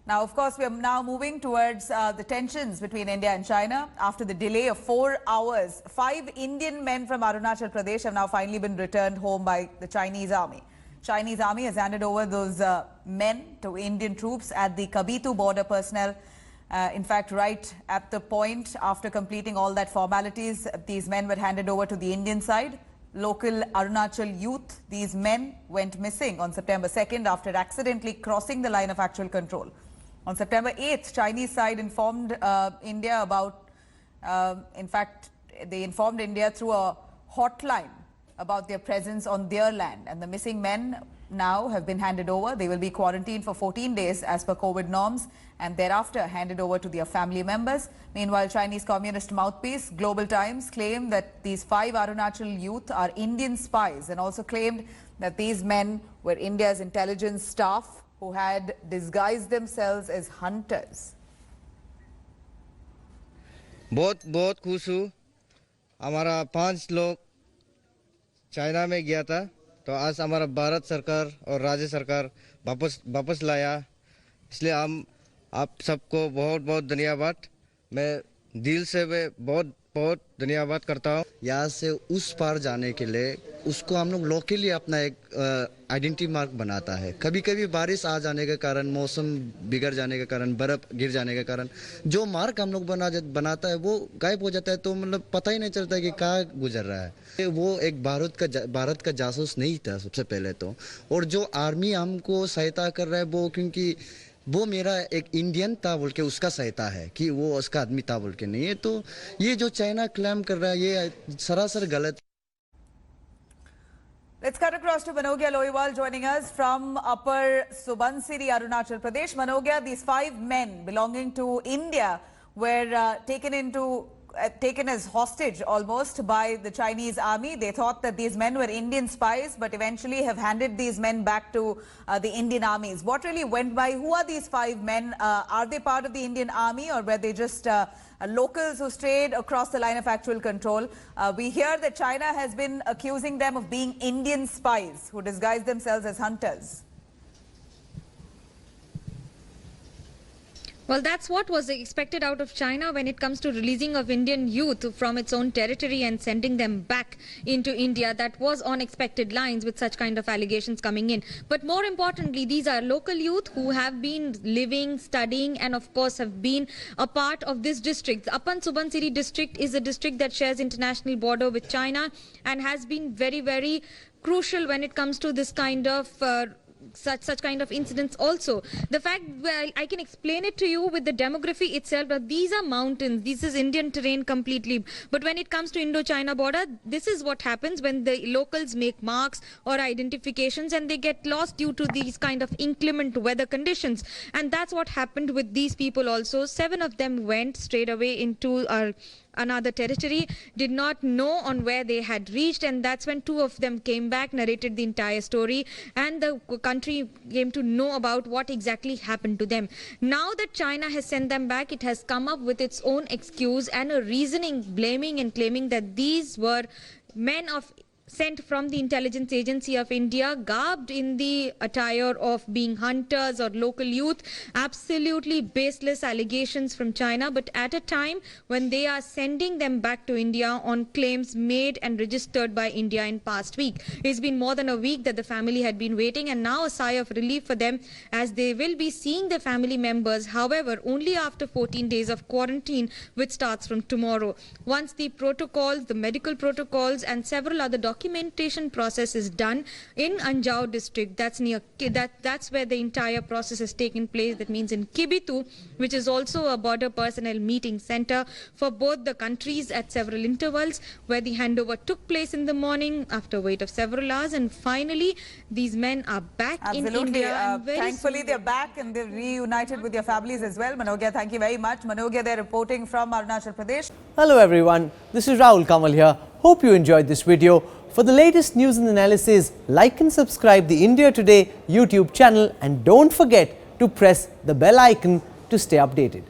Now, of course, we are now moving towards the tensions between India and China. After the delay of 4 hours, 5 Indian men from Arunachal Pradesh have now finally been returned home by the Chinese army. Chinese army has handed over those men to Indian troops at the Kibitu border personnel. In fact, right at the point after completing all that formalities, these men were handed over to the Indian side. Local Arunachal youth, these men went missing on September 2nd after accidentally crossing the line of actual control. On September 8th, Chinese side informed India about, in fact, they informed India through a hotline about their presence on their land. And the missing men now have been handed over. They will be quarantined for 14 days as per COVID norms and thereafter handed over to their family members. Meanwhile, Chinese Communist mouthpiece Global Times claimed that these 5 Arunachal youth are Indian spies and also claimed that these men were India's intelligence staff who had disguised themselves as hunters. बहुत खुश हूँ। हमारा 5 लोग China में गया था, तो आज हमारा भारत सरकार और राज्य सरकार वापस लाया। इसलिए हम आप सबको बहुत धन्यवाद। मैं दिल से बहुत धन्यवाद करता हूँ। यहाँ से उस पार जाने के लिए उसको हम लोग लोकली अपना एक आइडेंटिटी मार्क बनाता है। कभी कभी बारिश आ जाने के कारण, मौसम बिगड़ जाने के कारण, बर्फ गिर जाने के कारण जो मार्क हम लोग बनाता है वो गायब हो जाता है, तो मतलब पता ही नहीं चलता कि कहाँ गुजर रहा है। वो एक भारत का जासूस नहीं था सबसे पहले तो, और जो आर्मी हमको सहायता कर रहा है वो क्योंकि वो मेरा एक इंडियन था बोल के उसका सहायता है कि वो उसका आदमी था बोल के नहीं है। तो ये जो चाइना क्लेम कर रहा है ये सरासर गलत। Let's cut across to Manogia Loiwal joining us from Upper Subansiri, Arunachal Pradesh. Manogia, these 5 men belonging to India were taken as hostage almost by the Chinese army. They thought that these men were Indian spies, but eventually have handed these men back to the Indian armies. What really went by? Who are these 5 men? Are they part of the Indian army, or were they just locals who strayed across the line of actual control? We hear that China has been accusing them of being Indian spies who disguise themselves as hunters. Well, that's what was expected out of China when it comes to releasing of Indian youth from its own territory and sending them back into India. That was on expected lines with such kind of allegations coming in. But more importantly, these are local youth who have been living, studying, and of course have been a part of this district. The Upper Subansiri district is a district that shares international border with China and has been very crucial when it comes to this kind of such kind of incidents also. The fact, well, I can explain it to you with the demography itself, but these are mountains, this is Indian terrain completely. But when it comes to Indo-China border, this is what happens when the locals make marks or identifications and they get lost due to these kind of inclement weather conditions. And that's what happened with these people also. 7 of them went straight away into another territory, did not know on where they had reached, and that's when 2 of them came back, narrated the entire story, and the country came to know about what exactly happened to them. Now that China has sent them back, it has come up with its own excuse and a reasoning, blaming and claiming that these were men sent from the intelligence agency of India, garbed in the attire of being hunters or local youth. Absolutely baseless allegations from China, but at a time when they are sending them back to India on claims made and registered by India in past week. It's been more than a week that the family had been waiting, and now a sigh of relief for them as they will be seeing their family members, however, only after 14 days of quarantine, which starts from tomorrow. Once the protocols, the medical protocols and several other documentation process is done in Anjao district, that's where the entire process has taken place. That means in Kibitu, which is also a border personnel meeting center for both the countries at several intervals, where the handover took place in the morning after a wait of several hours, and finally these men are back in India. Thankfully they're back and they're reunited with their families as well. Manogia, thank you very much. Manogia, they're reporting from Arunachal Pradesh. Hello everyone, this is Rahul Kamal here. Hope you enjoyed this video. For the latest news and analysis, like and subscribe the India Today YouTube channel, and don't forget to press the bell icon to stay updated.